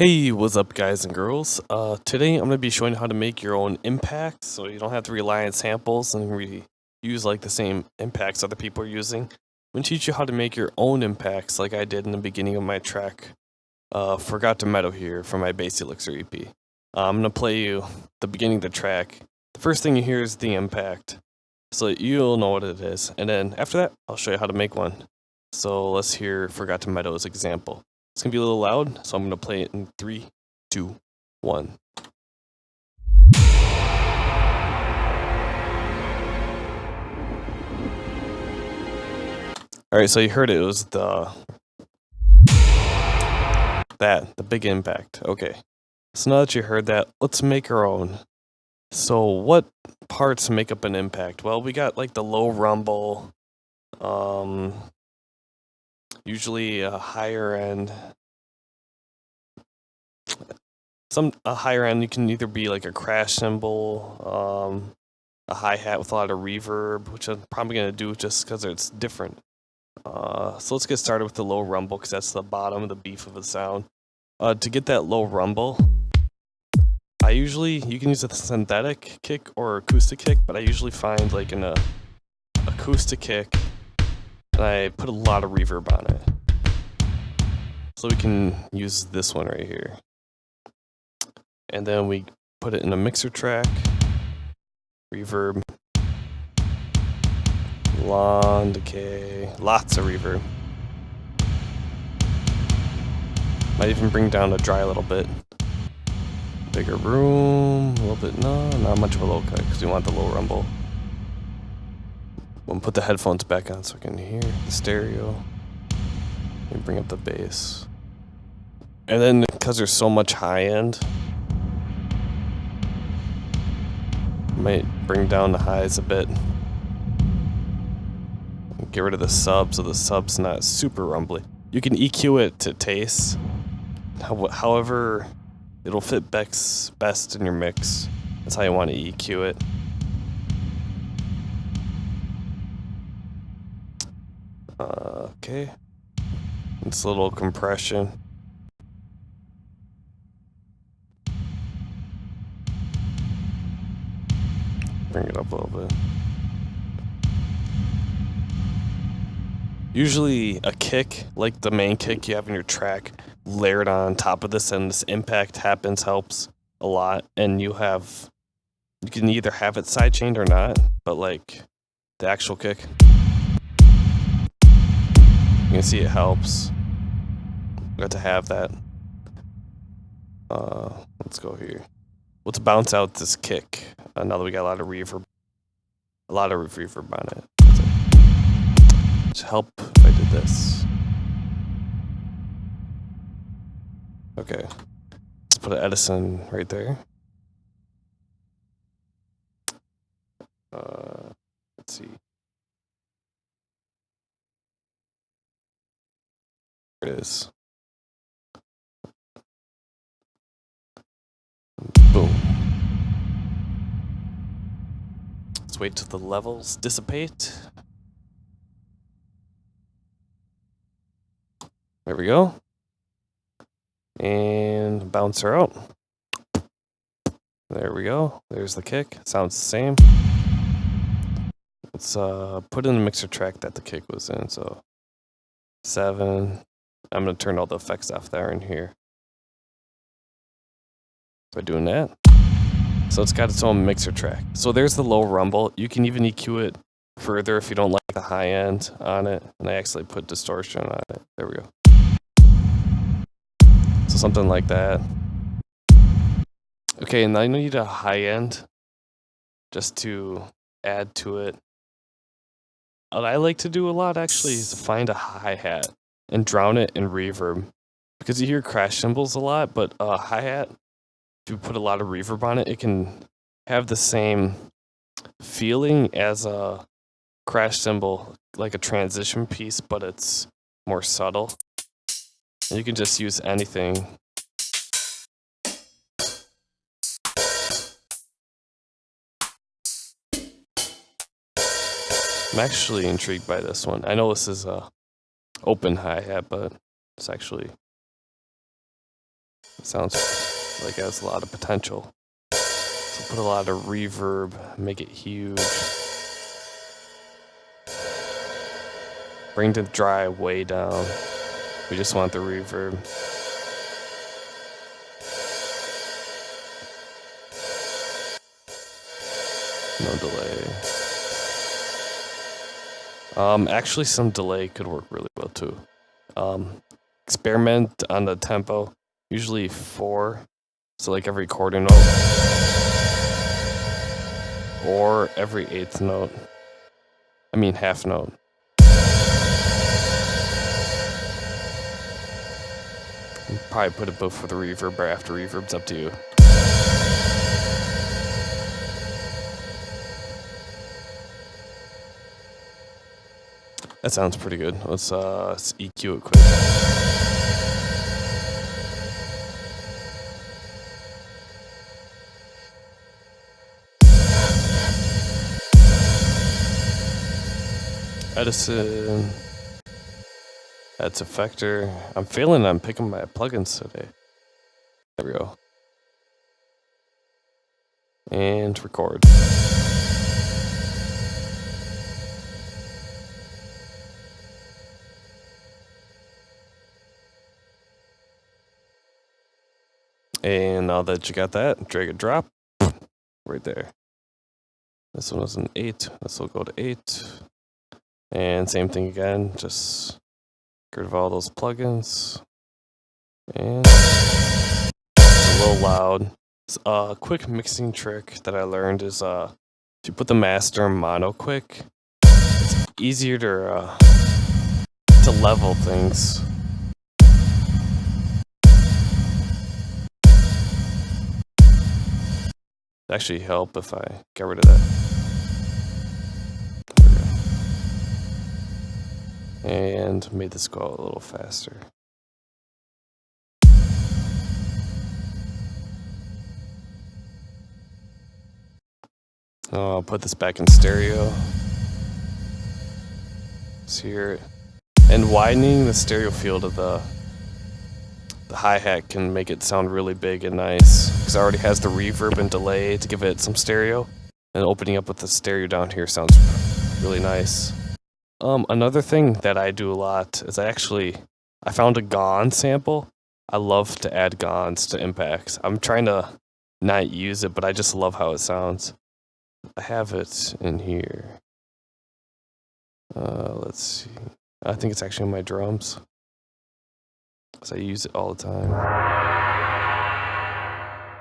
Hey, what's up guys and girls? Today I'm going to be showing you how to make your own impacts so you don't have to rely on samples and use like the same impacts other people are using. I'm going to teach you how to make your own impacts like I did in the beginning of my track, Forgot to Meadow here from my Bass Elixir EP. I'm going to play you the beginning of the track. The first thing you hear is the impact, so that you'll know what it is. And then after that, I'll show you how to make one. So let's hear Forgot to Meadow's example. It's going to be a little loud, so I'm going to play it in 3, 2, 1. Alright, so you heard it was the big impact. Okay, so now that you heard that, let's make our own. So what parts make up an impact? Well, we got like the low rumble, usually a higher end. A higher end, you can either be like a crash cymbal, a hi-hat with a lot of reverb, which I'm probably going to do just because it's different. So let's get started with the low rumble because that's the bottom of the beef of the sound. To get that low rumble, you can use a synthetic kick or acoustic kick, but I usually find like an acoustic kick and I put a lot of reverb on it. So we can use this one right here. And then we put it in a mixer track, reverb, long decay, lots of reverb. Might even bring down the dry a little bit. Bigger room, a little bit, no, not much of a low cut because we want the low rumble. We'll put the headphones back on so I can hear the stereo. And bring up the bass. And then because there's so much high end, might bring down the highs a bit. Get rid of the sub so the sub's not super rumbly. You can EQ it to taste. However, it'll fit best in your mix. That's how you want to EQ it. Okay. It's a little compression. Bring it up a little bit. Usually a kick, like the main kick you have in your track, layered on top of this, and this impact helps a lot. And you can either have it sidechained or not, but like the actual kick, you can see it helps. Got to have that. Let's go here. Let's bounce out this kick. Now that we got a lot of reverb on it. To help if I did this. Okay, let's put an Edison right there. Let's see. There it is. Boom. Let's wait till the levels dissipate. There we go. And bounce her out. There we go. There's the kick. Sounds the same. Let's put in the mixer track that the kick was in. So 7. I'm going to turn all the effects off there in here. By doing that. So it's got its own mixer track. So there's the low rumble. You can even EQ it further if you don't like the high end on it. And I actually put distortion on it. There we go. So something like that. Okay, and I need a high end just to add to it. What I like to do a lot actually is find a hi-hat and drown it in reverb. Because you hear crash cymbals a lot, but a hi-hat, if you put a lot of reverb on it, it can have the same feeling as a crash cymbal, like a transition piece, but it's more subtle. And you can just use anything. I'm actually intrigued by this one. I know this is a open hi-hat, but it's actually It sounds like it has a lot of potential. So put a lot of reverb, make it huge. Bring the drive way down. We just want the reverb. No delay. Actually, some delay could work really well too. Experiment on the tempo. Usually 4, so like every quarter note, or every 8th note. I mean half note. Probably put it before the reverb or after reverb. It's up to you. That sounds pretty good. Let's EQ it quick. Edison. That's Effector. I'm feeling I'm picking my plugins today. There we go. And record. And now that you got that, drag and drop right there. This one was an 8. This will go to 8. And same thing again, just get rid of all those plugins. And it's a little loud. A quick mixing trick that I learned is if you put the master in mono quick, it's easier to level things. It'd actually help if I get rid of that. And made this go a little faster. I'll put this back in stereo. Let's hear it. And widening the stereo field of the hi-hat can make it sound really big and nice, because it already has the reverb and delay to give it some stereo. And opening up with the stereo down here sounds really nice. Another thing that I do a lot is I found a gone sample. I love to add gones to impacts. I'm trying to not use it, but I just love how it sounds. I have it in here. Let's see. I think it's actually in my drums, because I use it all the time.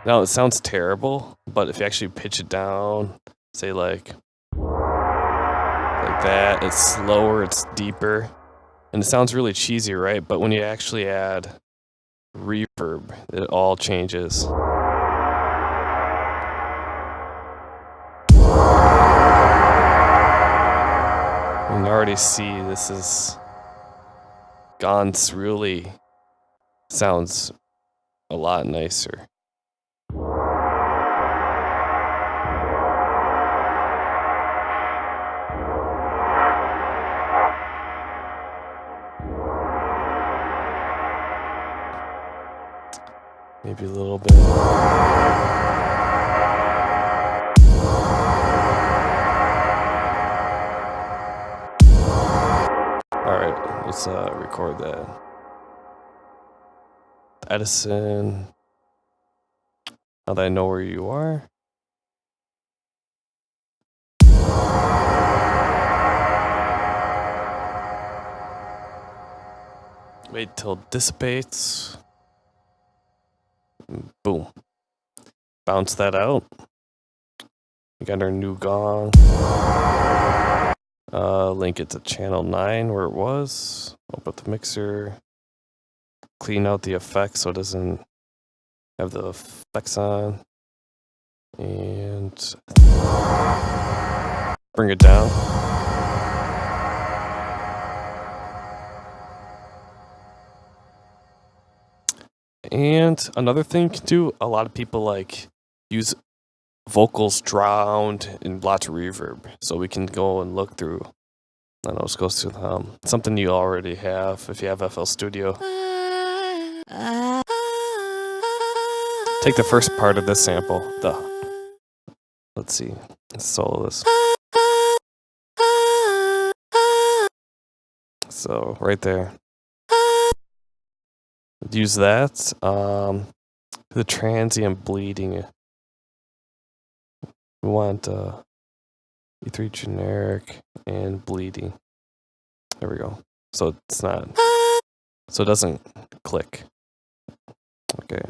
Now it sounds terrible, but if you actually pitch it down, say like that, it's slower, it's deeper, and it sounds really cheesy, right? But when you actually add reverb, it all changes. You can already see this is Gaunt's really sounds a lot nicer. Maybe a little bit. Alright, let's record that. Edison. Now that I know where you are. Wait till it dissipates. Boom. Bounce that out. We got our new gong. Link it to channel 9 where it was. Open up the mixer. Clean out the effects so it doesn't have the effects on. And bring it down. And another thing to do, a lot of people like use vocals drowned in lots of reverb. So we can go and look through. I don't know, it goes through something you already have if you have FL Studio. take the first part of this sample. Let's see. Let's solo this. So right there. Use that. The transient bleeding. We want E3 generic and bleeding. There we go. So it's not. So it doesn't click. Okay.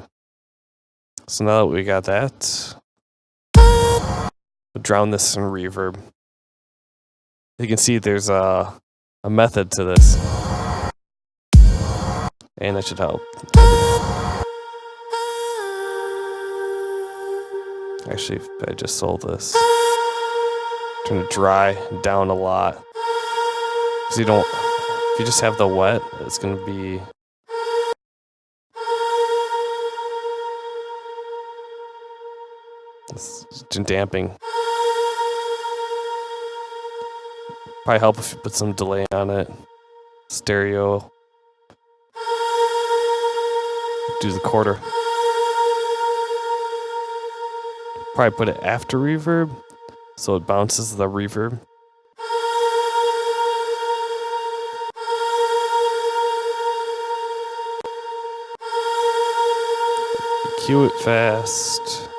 So now that we got that, we'll drown this in reverb. You can see there's a method to this, and that should help. Actually, if I just sold this, turn it dry down a lot, because if you just have the wet, it's gonna be it's damping. Probably help if you put some delay on it. Stereo. Do the quarter. Probably put it after reverb, so it bounces the reverb. Cue it fast.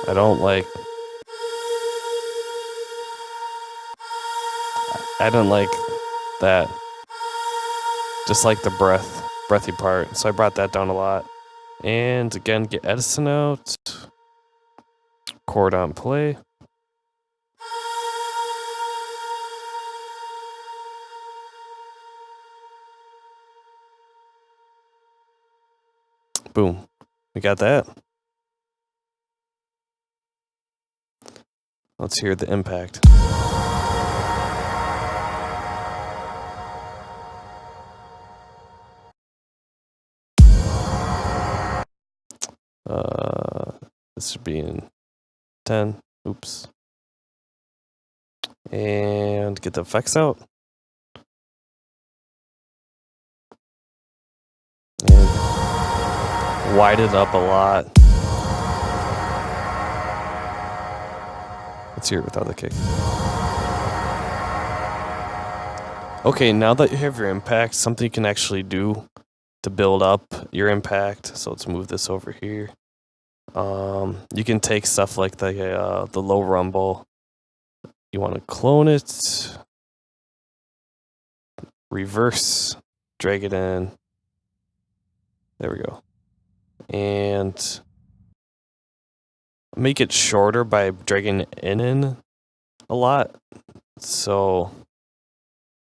I don't like that. Just like the breathy part. So I brought that down a lot. And again, get Edison out. Chord on play. Boom. We got that. Let's hear the impact. This should be in 10. Oops. And get the effects out. And widen it up a lot. Let's hear it without the kick. Okay, now that you have your impact, something you can actually do to build up your impact. So let's move this over here. You can take stuff like the low rumble. You want to clone it, reverse, drag it in. There we go. And make it shorter by dragging it in a lot. So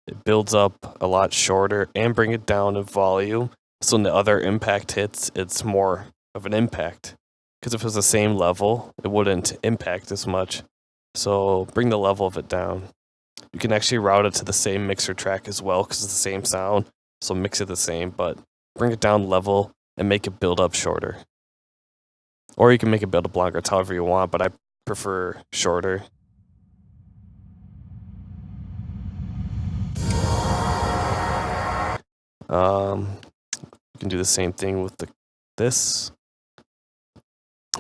it builds up a lot shorter, and bring it down in volume. So when the other impact hits, it's more of an impact. Because if it was the same level, it wouldn't impact as much. So bring the level of it down. You can actually route it to the same mixer track as well, because it's the same sound. So mix it the same, but bring it down level and make it build up shorter. Or you can make it build up longer, it's however you want, but I prefer shorter. You can do the same thing with this.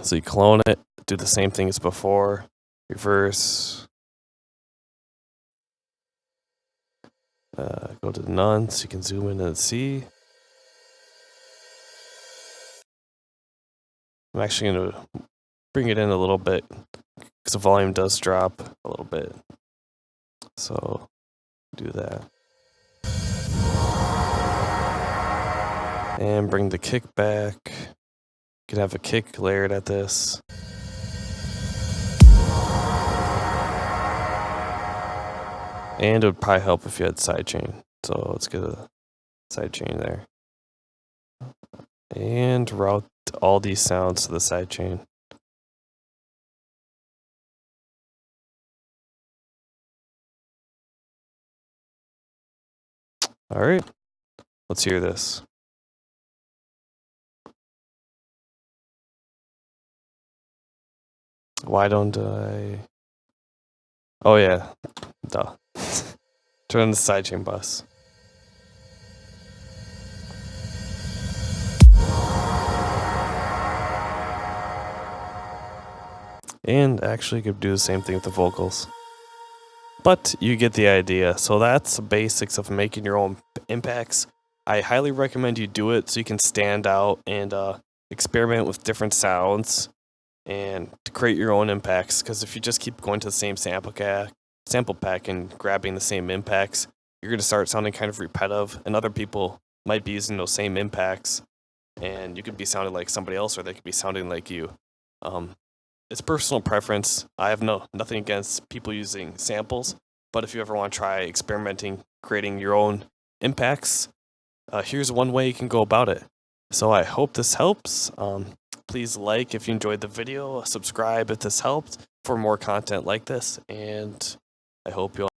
So you clone it, do the same thing as before, reverse. Go to none so you can zoom in and see. I'm actually going to bring it in a little bit because the volume does drop a little bit. So do that. And bring the kick back. You can have a kick layered at this. And it would probably help if you had sidechain. So let's get a sidechain there. And route all these sounds to the sidechain. Alright, let's hear this. Why don't I... Oh yeah, duh. Turn on the sidechain bus. And actually, you could do the same thing with the vocals. But you get the idea. So that's the basics of making your own impacts. I highly recommend you do it so you can stand out and experiment with different sounds and to create your own impacts. Because if you just keep going to the same sample pack and grabbing the same impacts, you're going to start sounding kind of repetitive, and other people might be using those same impacts, and you could be sounding like somebody else, or they could be sounding like you. It's personal preference. I have nothing against people using samples, but if you ever want to try experimenting, creating your own impacts, here's one way you can go about it. So I hope this helps. Please like if you enjoyed the video, subscribe if this helped for more content like this, and I hope you all